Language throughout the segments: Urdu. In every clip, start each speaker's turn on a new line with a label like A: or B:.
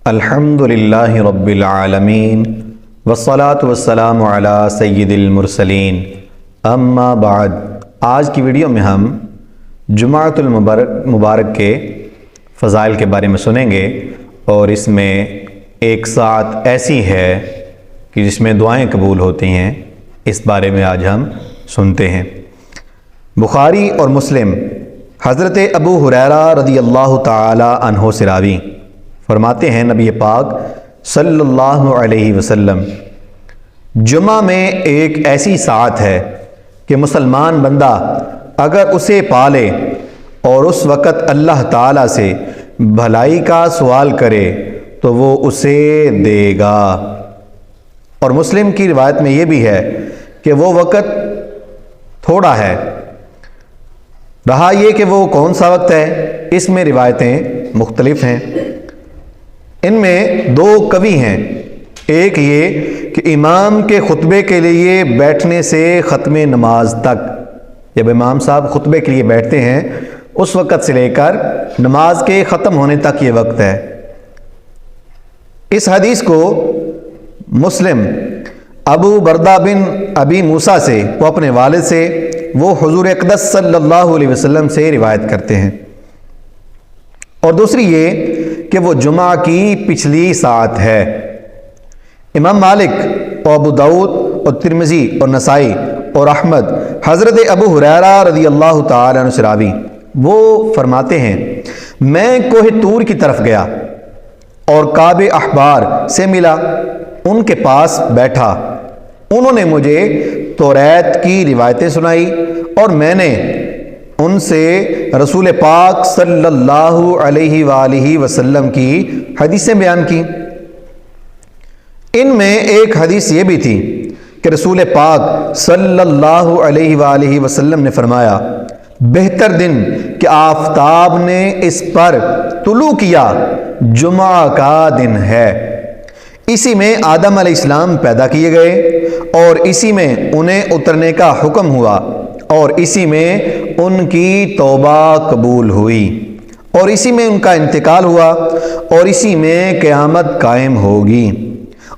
A: الحمدللہ رب العالمین والصلاة والسلام علی سید المرسلین اما بعد۔ آج کی ویڈیو میں ہم جمعۃ المبارک کے فضائل کے بارے میں سنیں گے، اور اس میں ایک ساعت ایسی ہے کہ جس میں دعائیں قبول ہوتی ہیں، اس بارے میں آج ہم سنتے ہیں۔ بخاری اور مسلم حضرت ابو ہریرہ رضی اللہ تعالی عنہ سے راوی فرماتے ہیں، نبی پاک صلی اللہ علیہ وسلم جمعہ میں ایک ایسی ساعت ہے کہ مسلمان بندہ اگر اسے پالے اور اس وقت اللہ تعالیٰ سے بھلائی کا سوال کرے تو وہ اسے دے گا۔ اور مسلم کی روایت میں یہ بھی ہے کہ وہ وقت تھوڑا ہے۔ رہا یہ کہ وہ کون سا وقت ہے، اس میں روایتیں مختلف ہیں۔ ان میں دو قوی ہیں، ایک یہ کہ امام کے خطبے کے لیے بیٹھنے سے ختم نماز تک، جب امام صاحب خطبے کے لیے بیٹھتے ہیں اس وقت سے لے کر نماز کے ختم ہونے تک یہ وقت ہے۔ اس حدیث کو مسلم ابو بردہ بن ابی موسیٰ سے، وہ اپنے والد سے، وہ حضور اقدس صلی اللہ علیہ وسلم سے روایت کرتے ہیں۔ اور دوسری یہ کہ وہ جمعہ کی پچھلی ساعت ہے۔ امام مالک اور ابو داؤد اور ترمذی اور نسائی اور احمد حضرت ابو ہریرہ رضی اللہ تعالی عنہ سے راوی، وہ فرماتے ہیں، میں کوہ طور کی طرف گیا اور کعب احبار سے ملا، ان کے پاس بیٹھا، انہوں نے مجھے توریت کی روایتیں سنائی اور میں نے ان سے رسول پاک صلی اللہ علیہ وآلہ وسلم کی حدیثیں بیان کی۔ ان میں ایک حدیث یہ بھی تھی کہ رسول پاک صلی اللہ علیہ وآلہ وسلم نے فرمایا، بہتر دن کہ آفتاب نے اس پر طلوع کیا جمعہ کا دن ہے، اسی میں آدم علیہ السلام پیدا کیے گئے اور اسی میں انہیں اترنے کا حکم ہوا اور اسی میں ان کی توبہ قبول ہوئی اور اسی میں ان کا انتقال ہوا اور اسی میں قیامت قائم ہوگی۔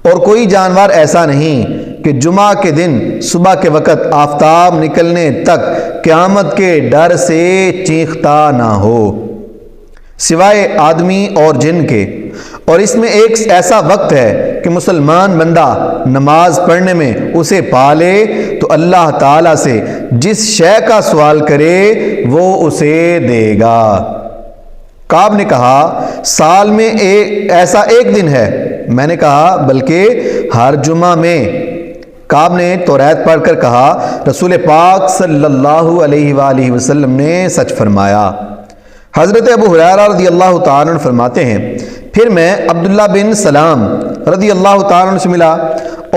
A: اور کوئی جانور ایسا نہیں کہ جمعہ کے دن صبح کے وقت آفتاب نکلنے تک قیامت کے ڈر سے چیختا نہ ہو، سوائے آدمی اور جن کے۔ اور اس میں ایک ایسا وقت ہے کہ مسلمان بندہ نماز پڑھنے میں اسے پالے تو اللہ تعالیٰ سے جس شے کا سوال کرے وہ اسے دے گا۔ کعب نے کہا، سال میں ایسا ایک دن ہے؟ میں نے کہا بلکہ ہر جمعہ میں۔ کعب نے توریت پڑھ کر کہا، رسول پاک صلی اللہ علیہ وآلہ وسلم نے سچ فرمایا۔ حضرت ابو ہریرہ رضی اللہ تعالیٰ عنہ فرماتے ہیں، پھر میں عبداللہ بن سلام رضی اللہ تعالیٰ عنہ سے ملا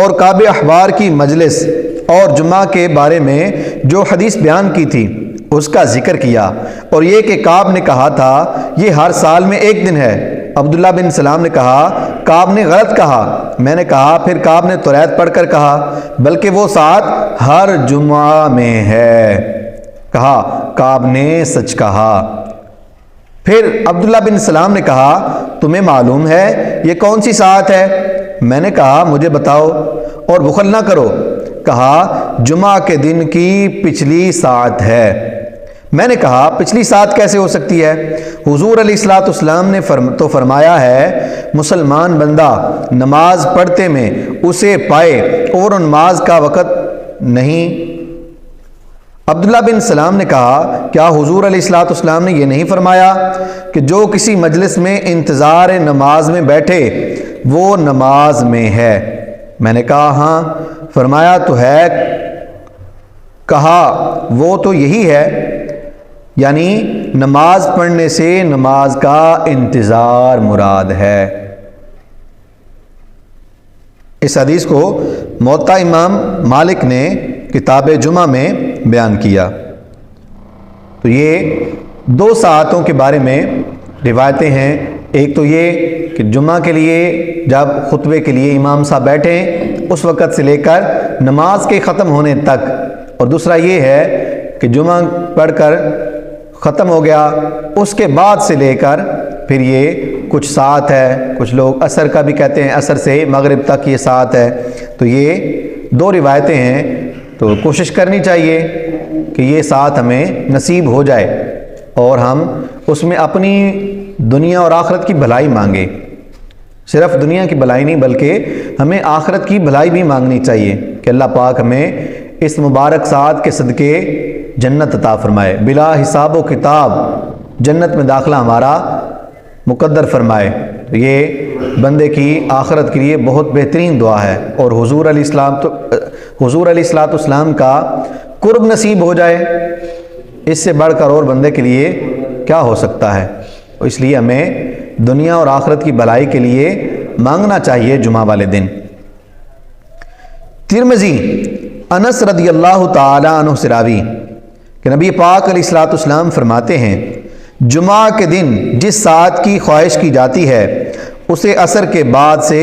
A: اور کعب احبار کی مجلس اور جمعہ کے بارے میں جو حدیث بیان کی تھی اس کا ذکر کیا، اور یہ کہ کعب نے کہا تھا یہ ہر سال میں ایک دن ہے۔ عبداللہ بن سلام نے کہا، کعب نے غلط کہا۔ میں نے کہا، پھر کعب نے توریت پڑھ کر کہا، بلکہ وہ ساعت ہر جمعہ میں ہے۔ کہا، کعب نے سچ کہا۔ پھر عبداللہ بن سلام نے کہا، تمہیں معلوم ہے یہ کون سی ساعت ہے؟ میں نے کہا، مجھے بتاؤ اور بخل نہ کرو۔ کہا، جمعہ کے دن کی پچھلی ساعت ہے۔ میں نے کہا، پچھلی ساعت کیسے ہو سکتی ہے؟ حضور علیہ الصلوۃ والسلام نے تو فرمایا ہے، مسلمان بندہ نماز پڑھتے میں اسے پائے اور نماز کا وقت نہیں۔ عبداللہ بن سلام نے کہا، کیا حضور علیہ الصلوۃ والسلام نے یہ نہیں فرمایا کہ جو کسی مجلس میں انتظار نماز میں بیٹھے وہ نماز میں ہے؟ میں نے کہا، ہاں۔ فرمایا تو ہے؟ کہا، وہ تو یہی ہے، یعنی نماز پڑھنے سے نماز کا انتظار مراد ہے۔ اس حدیث کو موطا امام مالک نے کتاب جمعہ میں بیان کیا۔ تو یہ دو ساعتوں کے بارے میں روایتیں ہیں، ایک تو یہ کہ جمعہ کے لیے جب خطبے کے لیے امام صاحب بیٹھیں اس وقت سے لے کر نماز کے ختم ہونے تک، اور دوسرا یہ ہے کہ جمعہ پڑھ کر ختم ہو گیا اس کے بعد سے لے کر پھر یہ کچھ سات ہے، کچھ لوگ عصر کا بھی کہتے ہیں، عصر سے مغرب تک یہ سات ہے۔ تو یہ دو روایتیں ہیں، تو کوشش کرنی چاہیے کہ یہ سات ہمیں نصیب ہو جائے اور ہم اس میں اپنی دنیا اور آخرت کی بھلائی مانگیں۔ صرف دنیا کی بھلائی نہیں بلکہ ہمیں آخرت کی بھلائی بھی مانگنی چاہیے کہ اللہ پاک ہمیں اس مبارک سات کے صدقے جنت عطا فرمائے، بلا حساب و کتاب جنت میں داخلہ ہمارا مقدر فرمائے۔ یہ بندے کی آخرت کے لیے بہت بہترین دعا ہے، اور حضور علیہ السلام کا قرب نصیب ہو جائے، اس سے بڑھ کر اور بندے کے لیے کیا ہو سکتا ہے۔ اس لیے ہمیں دنیا اور آخرت کی بھلائی کے لیے مانگنا چاہیے جمعہ والے دن۔ ترمذی انس رضی اللہ تعالی عنہ سے راوی کہ نبی پاک علیہ السلام فرماتے ہیں، جمعہ کے دن جس ساعت کی خواہش کی جاتی ہے اسے عصر کے بعد سے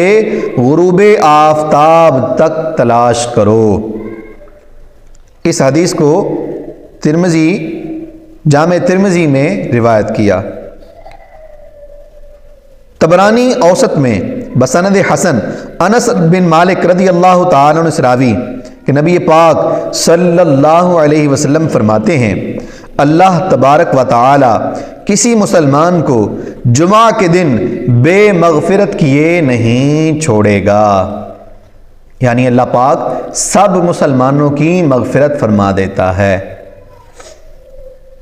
A: غروب آفتاب تک تلاش کرو۔ اس حدیث کو ترمذی جامع ترمذی میں روایت کیا۔ طبرانی اوسط میں بسند حسن انس بن مالک رضی اللہ تعالی عنہ سے راوی کہ نبی پاک صلی اللہ علیہ وسلم فرماتے ہیں، اللہ تبارک و تعالی کسی مسلمان کو جمعہ کے دن بے مغفرت کیے نہیں چھوڑے گا، یعنی اللہ پاک سب مسلمانوں کی مغفرت فرما دیتا ہے۔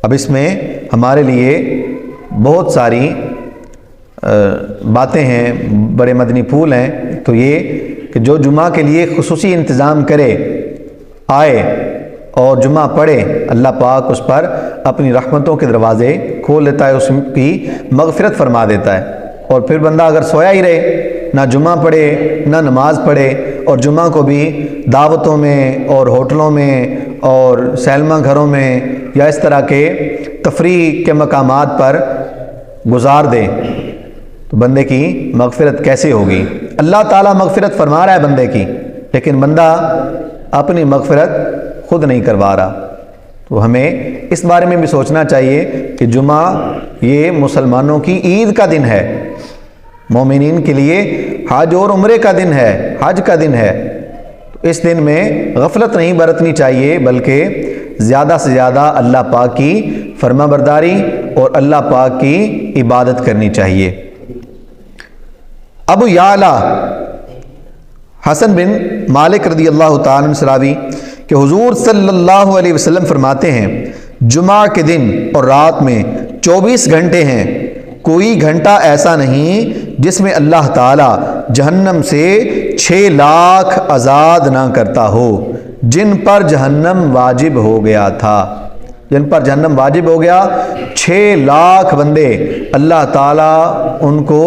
A: اب اس میں ہمارے لیے بہت ساری باتیں ہیں، بڑے مدنی پھول ہیں، تو یہ کہ جو جمعہ کے لیے خصوصی انتظام کرے، آئے اور جمعہ پڑھے، اللہ پاک اس پر اپنی رحمتوں کے دروازے کھول دیتا ہے، اس کی مغفرت فرما دیتا ہے۔ اور پھر بندہ اگر سویا ہی رہے، نہ جمعہ پڑھے نہ نماز پڑھے، اور جمعہ کو بھی دعوتوں میں اور ہوٹلوں میں اور سینما گھروں میں یا اس طرح کے تفریح کے مقامات پر گزار دے، تو بندے کی مغفرت کیسے ہوگی؟ اللہ تعالیٰ مغفرت فرما رہا ہے بندے کی، لیکن بندہ اپنی مغفرت خود نہیں کروا رہا۔ تو ہمیں اس بارے میں بھی سوچنا چاہیے کہ جمعہ یہ مسلمانوں کی عید کا دن ہے، مومنین کے لیے حج اور عمرے کا دن ہے، حج کا دن ہے۔ تو اس دن میں غفلت نہیں برتنی چاہیے، بلکہ زیادہ سے زیادہ اللہ پاک کی فرما برداری اور اللہ پاک کی عبادت کرنی چاہیے۔ ابو یعلا حسن بن مالک رضی اللہ تعالیٰ عنہ سے راوی کہ حضور صلی اللہ علیہ وسلم فرماتے ہیں، جمعہ کے دن اور رات میں 24 گھنٹے ہیں، کوئی گھنٹہ ایسا نہیں جس میں اللہ تعالیٰ جہنم سے 6 لاکھ آزاد نہ کرتا ہو جن پر جہنم واجب ہو گیا تھا۔ جن پر جہنم واجب ہو گیا 6 لاکھ بندے اللہ تعالیٰ ان کو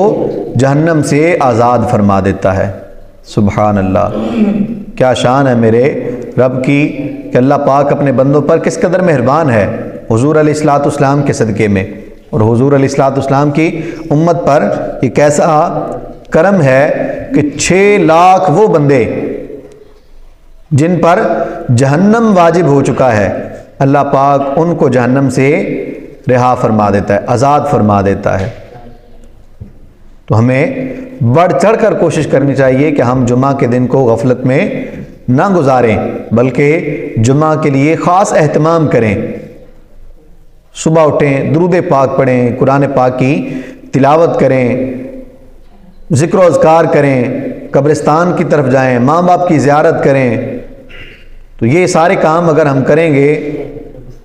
A: جہنم سے آزاد فرما دیتا ہے۔ سبحان اللہ، کیا شان ہے میرے رب کی کہ اللہ پاک اپنے بندوں پر کس قدر مہربان ہے، حضور علیہ السلام کے صدقے میں، اور حضور علیہ السلام کی امت پر یہ کیسا کرم ہے کہ 6 لاکھ وہ بندے جن پر جہنم واجب ہو چکا ہے، اللہ پاک ان کو جہنم سے رہا فرما دیتا ہے، آزاد فرما دیتا ہے۔ تو ہمیں بڑھ چڑھ کر کوشش کرنی چاہیے کہ ہم جمعہ کے دن کو غفلت میں نہ گزاریں، بلکہ جمعہ کے لیے خاص اہتمام کریں۔ صبح اٹھیں، درود پاک پڑھیں، قرآن پاک کی تلاوت کریں، ذکر و اذکار کریں، قبرستان کی طرف جائیں، ماں باپ کی زیارت کریں۔ تو یہ سارے کام اگر ہم کریں گے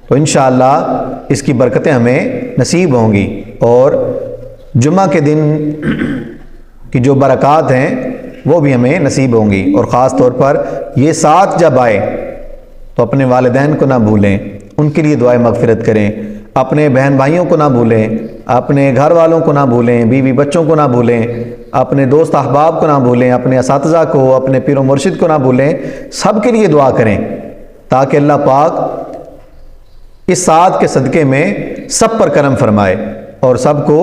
A: تو انشاءاللہ اس کی برکتیں ہمیں نصیب ہوں گی، اور جمعہ کے دن کی جو برکات ہیں وہ بھی ہمیں نصیب ہوں گی۔ اور خاص طور پر یہ ساتھ جب آئے تو اپنے والدین کو نہ بھولیں، ان کے لیے دعائے مغفرت کریں، اپنے بہن بھائیوں کو نہ بھولیں، اپنے گھر والوں کو نہ بھولیں، بیوی بچوں کو نہ بھولیں، اپنے دوست احباب کو نہ بھولیں، اپنے اساتذہ کو، اپنے پیر و مرشد کو نہ بھولیں، سب کے لیے دعا کریں تاکہ اللہ پاک اس ساتھ کے صدقے میں سب پر کرم فرمائے اور سب کو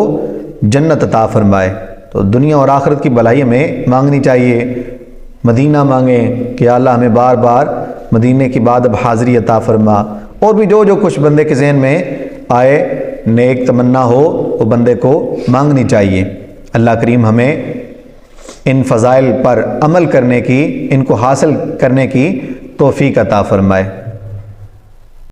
A: جنت عطا فرمائے۔ تو دنیا اور آخرت کی بھلائی ہمیں مانگنی چاہیے، مدینہ مانگیں کہ یا اللہ ہمیں بار بار مدینے کی بعد اب حاضری عطا فرما، اور بھی جو کچھ بندے کے ذہن میں آئے نیک تمنا ہو وہ بندے کو مانگنی چاہیے۔ اللہ کریم ہمیں ان فضائل پر عمل کرنے کی، ان کو حاصل کرنے کی توفیق عطا فرمائے۔